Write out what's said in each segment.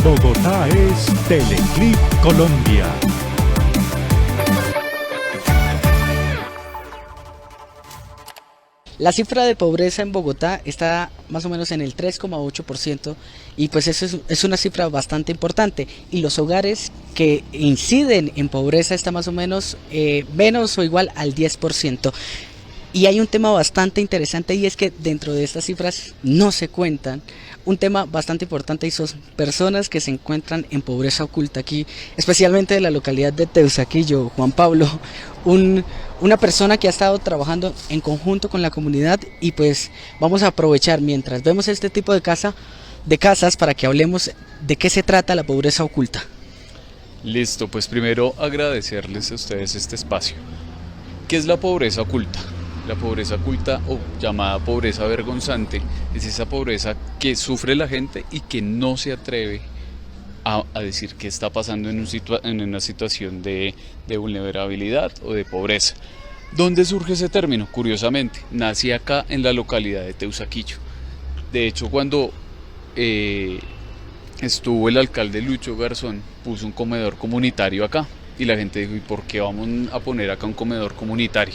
Bogotá es Teleclip Colombia. La cifra de pobreza en Bogotá está más o menos en el 3,8% y pues eso es una cifra bastante importante, y los hogares que inciden en pobreza está más o menos menos o igual al 10%. Y hay un tema bastante interesante, y es que dentro de estas cifras no se cuentan un tema bastante importante, y son personas que se encuentran en pobreza oculta aquí, especialmente de la localidad de Teusaquillo. Juan Pablo, una persona que ha estado trabajando en conjunto con la comunidad, y pues vamos a aprovechar mientras vemos este tipo de casas para que hablemos de qué se trata la pobreza oculta. Listo, pues primero agradecerles a ustedes este espacio. ¿Qué es la pobreza oculta? La pobreza oculta, o llamada pobreza vergonzante, es esa pobreza que sufre la gente y que no se atreve a decir qué está pasando en una situación de vulnerabilidad o de pobreza. ¿Dónde surge ese término? Curiosamente, nace acá en la localidad de Teusaquillo. De hecho, cuando estuvo el alcalde Lucho Garzón, puso un comedor comunitario acá, y la gente dijo: ¿y por qué vamos a poner acá un comedor comunitario?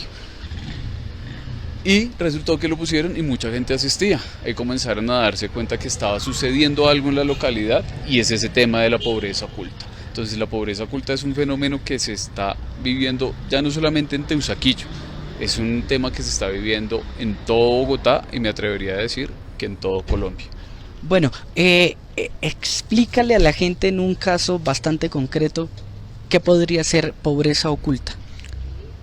Y resultó que lo pusieron y mucha gente asistía. Ahí comenzaron a darse cuenta que estaba sucediendo algo en la localidad, y es ese tema de la pobreza oculta. Entonces la pobreza oculta es un fenómeno que se está viviendo ya no solamente en Teusaquillo, es un tema que se está viviendo en todo Bogotá, y me atrevería a decir que en todo Colombia. Bueno, explícale a la gente en un caso bastante concreto qué podría ser pobreza oculta.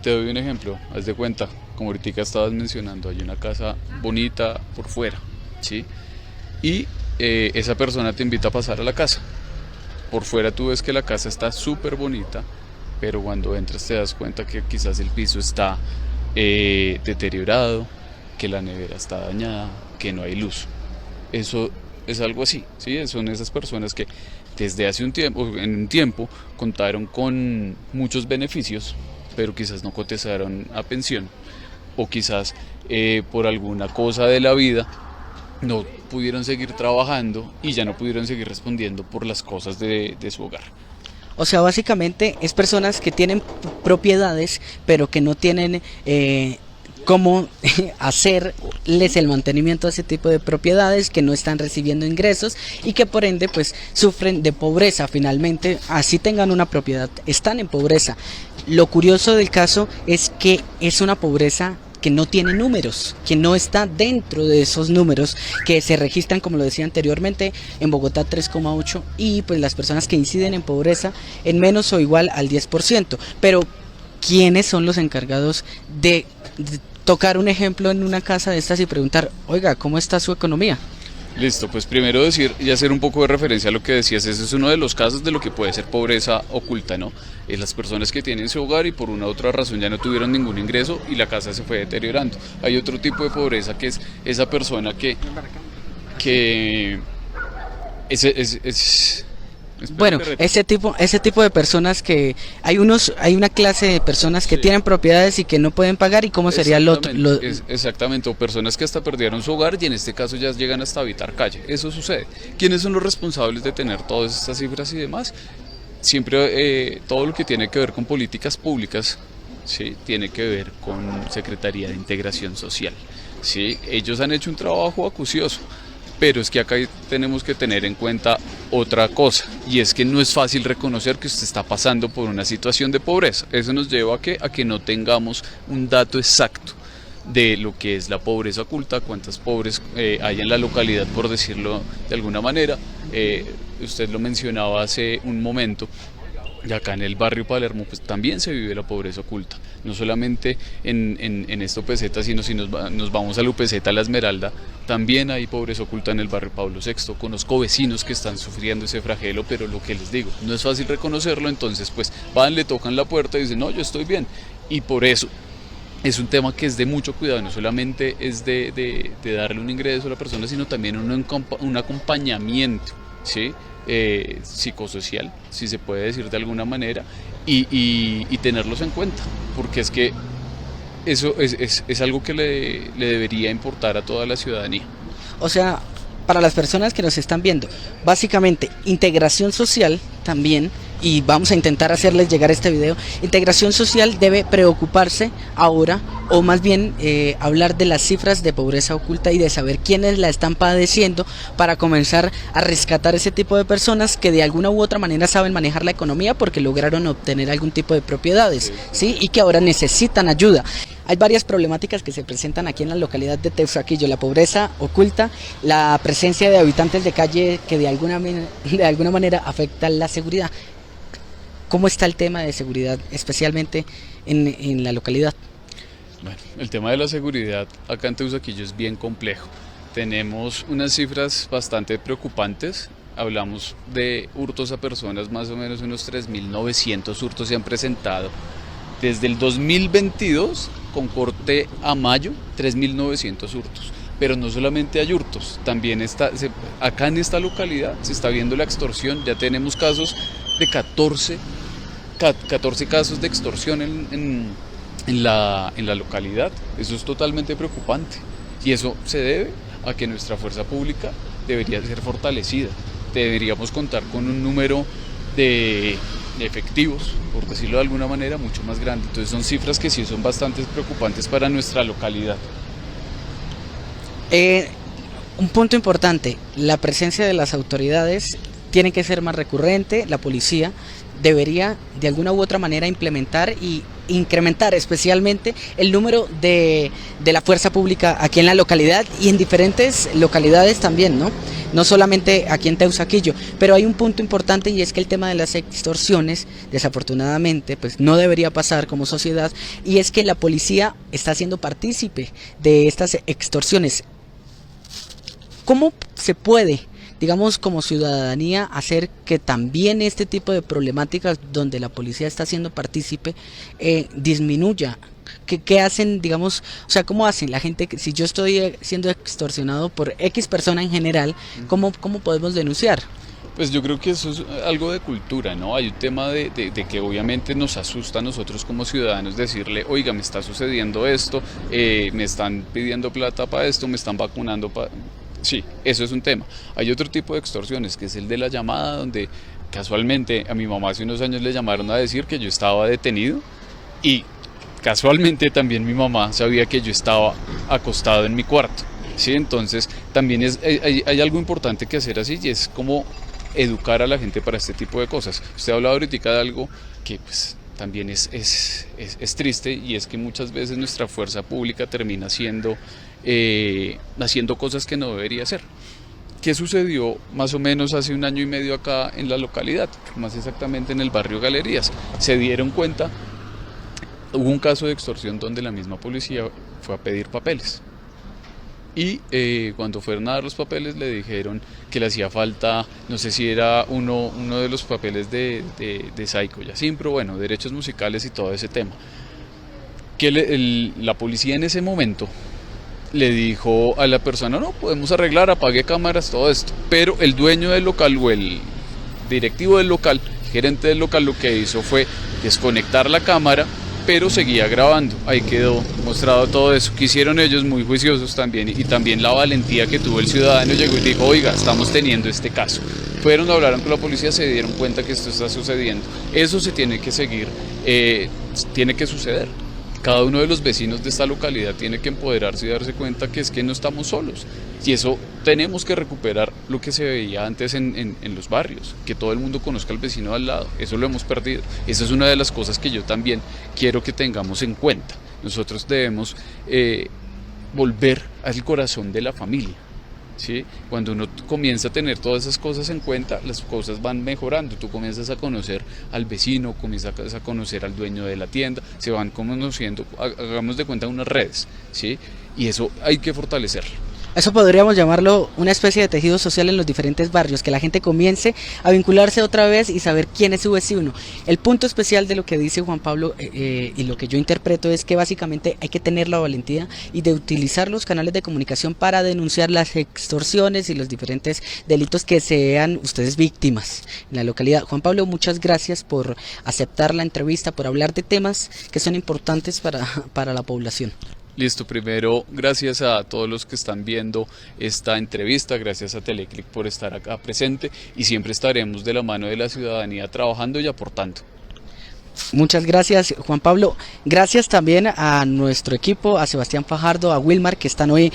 Te doy un ejemplo, haz de cuenta, como ahorita estabas mencionando, hay una casa bonita por fuera, ¿sí? Y esa persona te invita a pasar a la casa. Por fuera tú ves que la casa está súper bonita, pero cuando entras te das cuenta que quizás el piso está deteriorado, que la nevera está dañada, que no hay luz. Eso es algo así, ¿sí? Son esas personas que desde hace en un tiempo contaron con muchos beneficios, pero quizás no cotizaron a pensión, o quizás por alguna cosa de la vida no pudieron seguir trabajando y ya no pudieron seguir respondiendo por las cosas de su hogar. O sea, básicamente es personas que tienen propiedades, pero que no tienen cómo hacerles el mantenimiento a ese tipo de propiedades, que no están recibiendo ingresos y que por ende pues sufren de pobreza. Finalmente, así tengan una propiedad, están en pobreza. Lo curioso del caso es que es una pobreza que no tiene números, que no está dentro de esos números que se registran, como lo decía anteriormente, en Bogotá 3,8, y pues las personas que inciden en pobreza en menos o igual al 10%. Pero ¿quiénes son los encargados de tocar un ejemplo en una casa de estas y preguntar: oiga, ¿cómo está su economía? Listo, pues primero decir y hacer un poco de referencia a lo que decías. Ese es uno de los casos de lo que puede ser pobreza oculta, ¿no? Es las personas que tienen su hogar y por una u otra razón ya no tuvieron ningún ingreso y la casa se fue deteriorando. Hay otro tipo de pobreza que es esa persona que bueno, ese tipo de personas que hay una clase de personas que tienen propiedades y que no pueden pagar, y cómo sería el otro. Exactamente, o personas que hasta perdieron su hogar y en este caso ya llegan hasta habitar calle. Eso sucede. ¿Quiénes son los responsables de tener todas estas cifras y demás? Siempre todo lo que tiene que ver con políticas públicas, ¿sí? Tiene que ver con Secretaría de Integración Social, ¿sí? Ellos han hecho un trabajo acucioso. Pero es que acá tenemos que tener en cuenta otra cosa, y es que no es fácil reconocer que usted está pasando por una situación de pobreza. Eso nos lleva a que no tengamos un dato exacto de lo que es la pobreza oculta, cuántos pobres hay en la localidad, por decirlo de alguna manera. Usted lo mencionaba hace un momento, y acá en el barrio Palermo pues también se vive la pobreza oculta, no solamente en esta UPZ, sino si nos vamos a la UPZ La Esmeralda, también hay pobreza oculta en el barrio Pablo VI. Conozco vecinos que están sufriendo ese flagelo, pero lo que les digo, no es fácil reconocerlo. Entonces pues van, le tocan la puerta y dicen: no, yo estoy bien. Y por eso es un tema que es de mucho cuidado, no solamente es de darle un ingreso a la persona, sino también un acompañamiento, ¿sí? Psicosocial, si se puede decir de alguna manera, y tenerlos en cuenta, porque es que Eso es algo que le debería importar a toda la ciudadanía. O sea, para las personas que nos están viendo, básicamente integración social también, y vamos a intentar hacerles llegar este video. Integración social debe preocuparse ahora, o más bien hablar de las cifras de pobreza oculta y de saber quiénes la están padeciendo, para comenzar a rescatar ese tipo de personas que de alguna u otra manera saben manejar la economía porque lograron obtener algún tipo de propiedades, ¿sí? Y que ahora necesitan ayuda. Hay varias problemáticas que se presentan aquí en la localidad de Teusaquillo: la pobreza oculta, la presencia de habitantes de calle que de alguna manera afecta la seguridad. ¿Cómo está el tema de seguridad, especialmente en la localidad? Bueno, el tema de la seguridad acá en Teusaquillo es bien complejo. Tenemos unas cifras bastante preocupantes. Hablamos de hurtos a personas, más o menos unos 3.900 hurtos se han presentado. Desde el 2022, con corte a mayo, 3.900 hurtos. Pero no solamente hay hurtos, también acá en esta localidad se está viendo la extorsión. Ya tenemos casos de 14 casos de extorsión en la localidad. Eso es totalmente preocupante, y eso se debe a que nuestra fuerza pública debería ser fortalecida. Deberíamos contar con un número de efectivos, por decirlo de alguna manera, mucho más grande. Entonces son cifras que sí son bastante preocupantes para nuestra localidad. Un punto importante: la presencia de las autoridades tiene que ser más recurrente. La policía debería de alguna u otra manera implementar y incrementar especialmente el número de la fuerza pública aquí en la localidad y en diferentes localidades también, ¿no? No solamente aquí en Teusaquillo. Pero hay un punto importante, y es que el tema de las extorsiones, desafortunadamente, pues no debería pasar como sociedad, y es que la policía está siendo partícipe de estas extorsiones. ¿Cómo se puede, digamos, como ciudadanía, hacer que también este tipo de problemáticas donde la policía está siendo partícipe disminuya? ¿Qué hacen, digamos, o sea, cómo hacen la gente? Si yo estoy siendo extorsionado por X persona en general, ¿cómo podemos denunciar? Pues yo creo que eso es algo de cultura, ¿no? Hay un tema de que obviamente nos asusta a nosotros como ciudadanos decirle: oiga, me está sucediendo esto, me están pidiendo plata para esto, me están vacunando para... Sí, eso es un tema. Hay otro tipo de extorsiones, que es el de la llamada, donde casualmente a mi mamá hace unos años le llamaron a decir que yo estaba detenido, y casualmente también mi mamá sabía que yo estaba acostado en mi cuarto, ¿sí? Entonces también hay algo importante que hacer así, y es como educar a la gente para este tipo de cosas. Usted ha hablado ahorita de algo que pues también es triste, y es que muchas veces nuestra fuerza pública termina haciendo cosas que no debería hacer. ¿Qué sucedió más o menos hace 1 año y medio acá en la localidad? Más exactamente en el barrio Galerías. Se dieron cuenta, hubo un caso de extorsión donde la misma policía fue a pedir papeles. Y cuando fueron a dar los papeles le dijeron que le hacía falta, no sé si era uno de los papeles de Saico Yacine, pero bueno, derechos musicales y todo ese tema. Que la policía en ese momento le dijo a la persona: no, podemos arreglar, apague cámaras, todo esto. Pero el dueño del local, o el directivo del local, gerente del local, lo que hizo fue desconectar la cámara, pero seguía grabando. Ahí quedó mostrado todo eso. Que hicieron ellos, muy juiciosos también, y también la valentía que tuvo el ciudadano. Llegó y dijo: oiga, estamos teniendo este caso. Fueron, hablaron con la policía, se dieron cuenta que esto está sucediendo. Eso se tiene que seguir, tiene que suceder. Cada uno de los vecinos de esta localidad tiene que empoderarse y darse cuenta que es que no estamos solos. Y eso tenemos que recuperar lo que se veía antes en los barrios, que todo el mundo conozca al vecino de al lado. Eso lo hemos perdido. Esa es una de las cosas que yo también quiero que tengamos en cuenta. Nosotros debemos volver al corazón de la familia, ¿sí? Cuando uno comienza a tener todas esas cosas en cuenta, las cosas van mejorando. Tú comienzas a conocer al vecino, comienzas a conocer al dueño de la tienda, se van conociendo, hagamos de cuenta, unas redes, ¿sí? Y eso hay que fortalecerlo. Eso podríamos llamarlo una especie de tejido social en los diferentes barrios, que la gente comience a vincularse otra vez y saber quién es su vecino. El punto especial de lo que dice Juan Pablo y lo que yo interpreto es que básicamente hay que tener la valentía y de utilizar los canales de comunicación para denunciar las extorsiones y los diferentes delitos que sean ustedes víctimas en la localidad. Juan Pablo, muchas gracias por aceptar la entrevista, por hablar de temas que son importantes para la población. Listo, primero, gracias a todos los que están viendo esta entrevista, gracias a Teleclic por estar acá presente y siempre estaremos de la mano de la ciudadanía trabajando y aportando. Muchas gracias, Juan Pablo. Gracias también a nuestro equipo, a Sebastián Fajardo, a Wilmar, que están hoy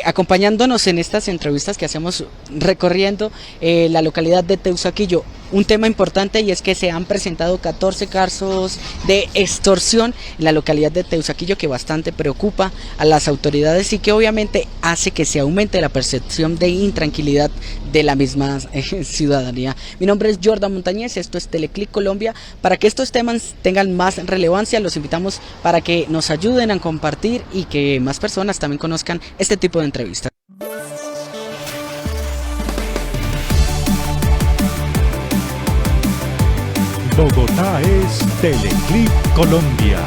acompañándonos en estas entrevistas que hacemos recorriendo la localidad de Teusaquillo. Un tema importante y es que se han presentado 14 casos de extorsión en la localidad de Teusaquillo, que bastante preocupa a las autoridades y que obviamente hace que se aumente la percepción de intranquilidad de la misma ciudadanía. Mi nombre es Jordan Montañez, esto es Teleclic Colombia. Para que estos temas tengan más relevancia, los invitamos para que nos ayuden a compartir y que más personas también conozcan este tipo de entrevistas. Bogotá es Teleclip Colombia.